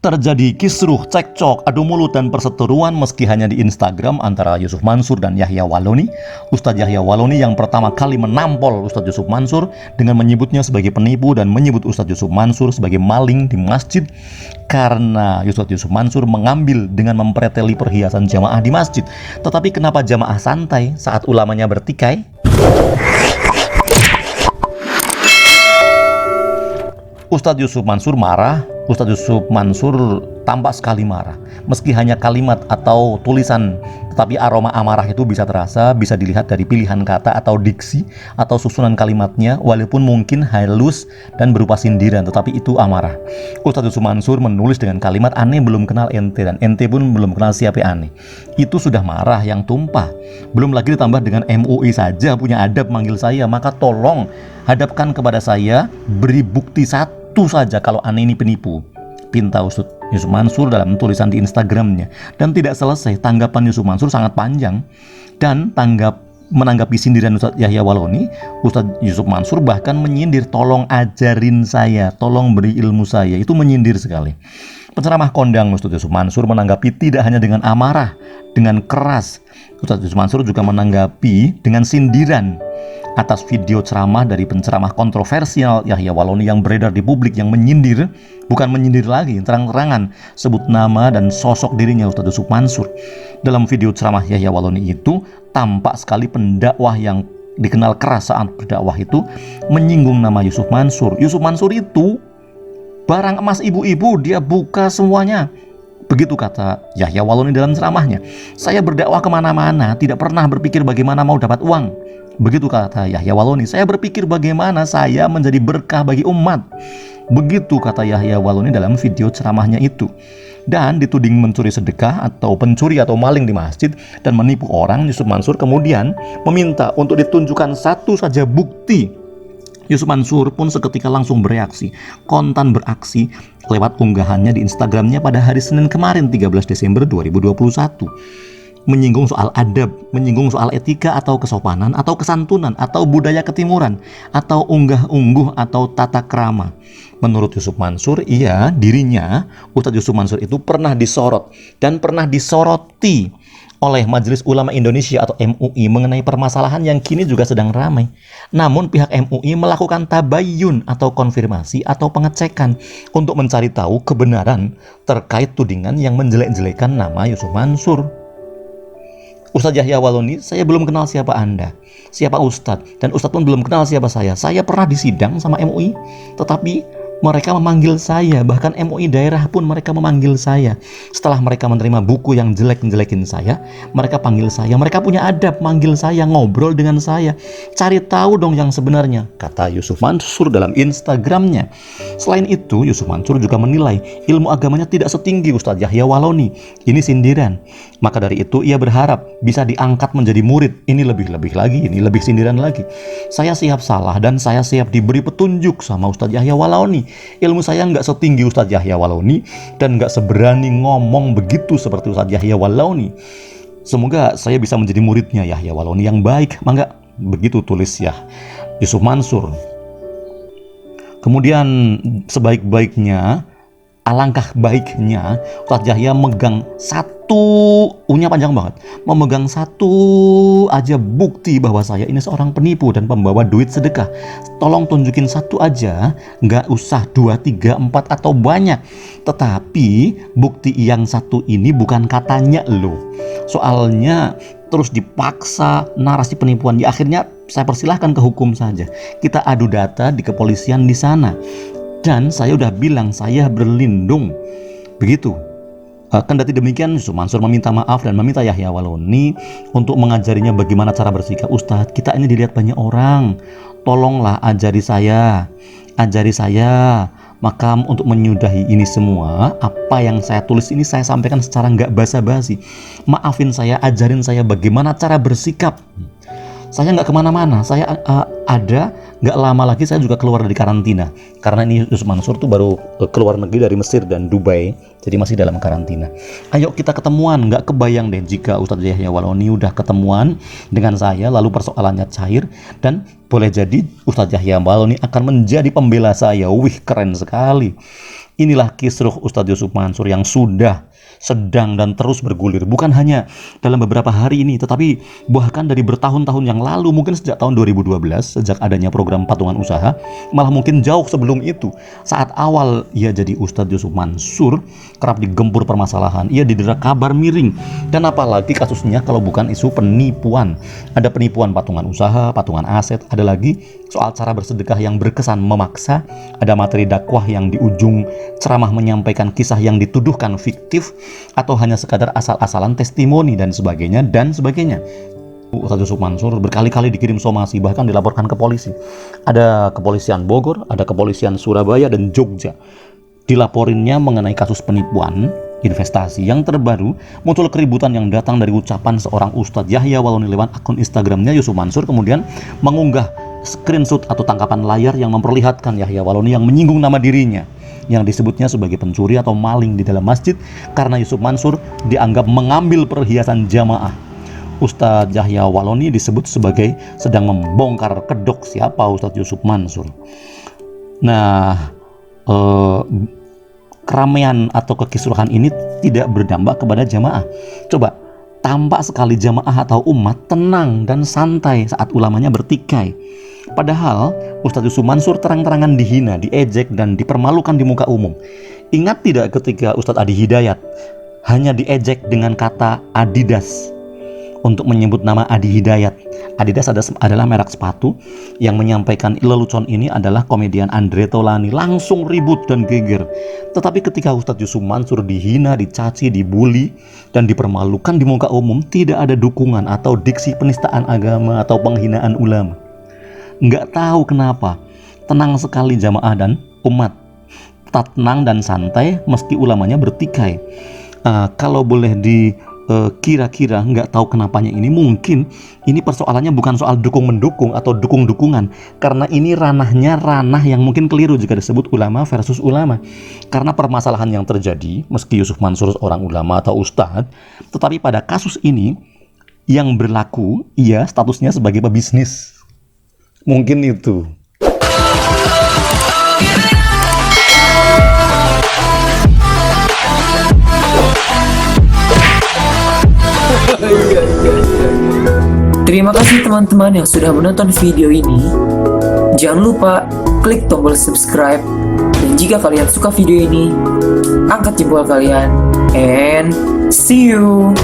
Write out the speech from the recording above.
Terjadi kisruh, cekcok, adu mulut dan perseteruan meski hanya di Instagram antara Yusuf Mansur dan Yahya Walloni. Ustadz Yahya Walloni yang pertama kali menampol Ustadz Yusuf Mansur dengan menyebutnya sebagai penipu dan menyebut Ustadz Yusuf Mansur sebagai maling di masjid karena Ustadz Yusuf Mansur mengambil dengan mempreteli perhiasan jamaah di masjid. Tetapi kenapa jamaah santai saat ulamanya bertikai? Ustadz Yusuf Mansur marah. Ustadz Yusuf Mansur tampak sekali marah. Meski hanya kalimat atau tulisan, tetapi aroma amarah itu bisa terasa, bisa dilihat dari pilihan kata atau diksi atau susunan kalimatnya, walaupun mungkin halus dan berupa sindiran, tetapi itu amarah. Ustadz Yusuf Mansur menulis dengan kalimat "Ane belum kenal ente dan ente pun belum kenal siapa ane." Itu sudah marah yang tumpah. Belum lagi ditambah dengan MUI saja punya adab manggil saya, maka tolong hadapkan kepada saya, beri bukti satu saja kalau ane ini penipu, pinta Ustadz Yusuf Mansur dalam tulisan di Instagramnya. Dan tidak selesai, tanggapan Yusuf Mansur sangat panjang. Dan menanggapi sindiran Ustadz Yahya Walloni, Ustadz Yusuf Mansur bahkan menyindir, tolong ajarin saya, tolong beri ilmu saya. Itu menyindir sekali. Penceramah kondang Ustadz Yusuf Mansur menanggapi tidak hanya dengan amarah, dengan keras. Ustadz Yusuf Mansur juga menanggapi dengan sindiran atas video ceramah dari penceramah kontroversial Yahya Walloni yang beredar di publik, yang menyindir, bukan menyindir lagi, terang-terangan sebut nama dan sosok dirinya Ustadz Yusuf Mansur. Dalam video ceramah Yahya Walloni itu tampak sekali pendakwah yang dikenal keras saat berdakwah itu menyinggung nama Yusuf Mansur. Yusuf Mansur itu barang emas ibu-ibu, dia buka semuanya. Begitu kata Yahya Walloni dalam ceramahnya. Saya berdakwah kemana-mana, tidak pernah berpikir bagaimana mau dapat uang. Begitu kata Yahya Walloni. Saya berpikir bagaimana saya menjadi berkah bagi umat. Begitu kata Yahya Walloni dalam video ceramahnya itu. Dan dituding mencuri sedekah atau pencuri atau maling di masjid dan menipu orang, Yusuf Mansur kemudian meminta untuk ditunjukkan satu saja bukti. Yusuf Mansur pun seketika langsung bereaksi, kontan beraksi lewat unggahannya di Instagramnya pada hari Senin kemarin 13 Desember 2021. Menyinggung soal adab, menyinggung soal etika atau kesopanan atau kesantunan atau budaya ketimuran atau unggah-ungguh atau tata krama. Menurut Yusuf Mansur, dirinya, Ustadz Yusuf Mansur itu pernah disorot dan pernah disoroti oleh Majelis Ulama Indonesia atau MUI mengenai permasalahan yang kini juga sedang ramai. Namun pihak MUI melakukan tabayun atau konfirmasi atau pengecekan untuk mencari tahu kebenaran terkait tudingan yang menjelek-jelekan nama Yusuf Mansur. Ustadz Yahya Walloni, saya belum kenal siapa Anda, siapa Ustadz, dan Ustadz pun belum kenal siapa saya. Saya pernah disidang sama MUI, tetapi mereka memanggil saya, bahkan MUI daerah pun mereka memanggil saya. Setelah mereka menerima buku yang jelek-jelekin saya, mereka panggil saya. Mereka punya adab manggil saya, ngobrol dengan saya. Cari tahu dong yang sebenarnya, kata Yusuf Mansur dalam Instagramnya. Selain itu, Yusuf Mansur juga menilai ilmu agamanya tidak setinggi Ustadz Yahya Walloni. Ini sindiran. Maka dari itu ia berharap bisa diangkat menjadi murid. Ini lebih-lebih lagi, ini lebih sindiran lagi. Saya siap salah dan saya siap diberi petunjuk sama Ustadz Yahya Walloni. Ilmu saya nggak setinggi Ustadz Yahya Walloni dan nggak seberani ngomong begitu seperti Ustadz Yahya Walloni. Semoga saya bisa menjadi muridnya Yahya Walloni yang baik. Mangga, begitu tulis ya Yusuf Mansur. Kemudian sebaik-baiknya, alangkah baiknya Ustadz Yahya megang unya panjang banget, memegang satu aja bukti bahwa saya ini seorang penipu dan pembawa duit sedekah. Tolong tunjukin satu aja, nggak usah 2, 3, 4 atau banyak. Tetapi bukti yang satu ini bukan katanya loh. Soalnya terus dipaksa narasi penipuan. Di akhirnya saya persilahkan ke hukum saja. Kita adu data di kepolisian di sana. Dan saya udah bilang saya berlindung. Begitu. Kendati demikian, Yusuf Mansur meminta maaf dan meminta Yahya Walloni untuk mengajarinya bagaimana cara bersikap. Ustadz, kita ini dilihat banyak orang. Tolonglah ajari saya. Maka untuk menyudahi ini semua, apa yang saya tulis ini saya sampaikan secara nggak basa-basi. Maafin saya, ajarin saya bagaimana cara bersikap. Saya nggak kemana-mana, saya ada, nggak lama lagi saya juga keluar dari karantina. Karena ini Yusuf Mansur tuh baru keluar negeri dari Mesir dan Dubai, jadi masih dalam karantina. Ayo kita ketemuan, nggak kebayang deh jika Ustadz Yahya Walloni udah ketemuan dengan saya, lalu persoalannya cair, dan boleh jadi Ustadz Yahya Waloni akan menjadi pembela saya. Wih, keren sekali. Inilah kisruh Ustadz Yusuf Mansur yang sudah, sedang, dan terus bergulir. Bukan hanya dalam beberapa hari ini, tetapi bahkan dari bertahun-tahun yang lalu, mungkin sejak tahun 2012, sejak adanya program patungan usaha, malah mungkin jauh sebelum itu. Saat awal ia jadi Ustadz Yusuf Mansur, kerap digempur permasalahan, ia didera kabar miring. Dan apalagi kasusnya kalau bukan isu penipuan. Ada penipuan patungan usaha, patungan aset, ada lagi soal cara bersedekah yang berkesan memaksa, ada materi dakwah yang di ujung ceramah menyampaikan kisah yang dituduhkan fiktif, atau hanya sekadar asal-asalan testimoni dan sebagainya dan sebagainya. Ustadz Yusuf Mansur berkali-kali dikirim somasi, bahkan dilaporkan ke polisi. Ada kepolisian Bogor, ada kepolisian Surabaya dan Jogja. Dilaporinnya mengenai kasus penipuan investasi. Yang terbaru, muncul keributan yang datang dari ucapan seorang Ustadz Yahya Waloni lewat akun Instagramnya Yusuf Mansur, kemudian mengunggah screenshot atau tangkapan layar yang memperlihatkan Yahya Waloni yang menyinggung nama dirinya, yang disebutnya sebagai pencuri atau maling di dalam masjid karena Yusuf Mansur dianggap mengambil perhiasan jamaah. Ustadz Yahya Waloni disebut sebagai sedang membongkar kedok siapa Ustadz Yusuf Mansur. Nah, keramaian atau kekisruhan ini tidak berdampak kepada jamaah. Coba, tampak sekali jamaah atau umat tenang dan santai saat ulamanya bertikai. Padahal Ustadz Yusuf Mansur terang-terangan dihina, diejek, dan dipermalukan di muka umum. Ingat tidak ketika Ustadz Adi Hidayat hanya diejek dengan kata Adidas untuk menyebut nama Adi Hidayat. Adidas adalah merek sepatu. Yang menyampaikan lelucon ini adalah komedian Andre Taulany. Langsung ribut dan geger. Tetapi ketika Ustadz Yusuf Mansur dihina, dicaci, dibully, dan dipermalukan di muka umum, tidak ada dukungan atau diksi penistaan agama atau penghinaan ulama. Nggak tahu kenapa, tenang sekali jamaah dan umat. Tetap tenang dan santai meski ulamanya bertikai. Kalau boleh kira-kira, nggak tahu kenapanya ini, mungkin ini persoalannya bukan soal dukung-mendukung atau dukung-dukungan, karena ini ranahnya ranah yang mungkin keliru jika disebut ulama versus ulama. Karena permasalahan yang terjadi, meski Yusuf Mansur seorang ulama atau ustadz, tetapi pada kasus ini yang berlaku, ia statusnya sebagai pebisnis. Mungkin itu. Terima kasih teman-teman yang sudah menonton video ini. Jangan lupa klik tombol subscribe. Dan jika kalian suka video ini, angkat jempol kalian. And see you.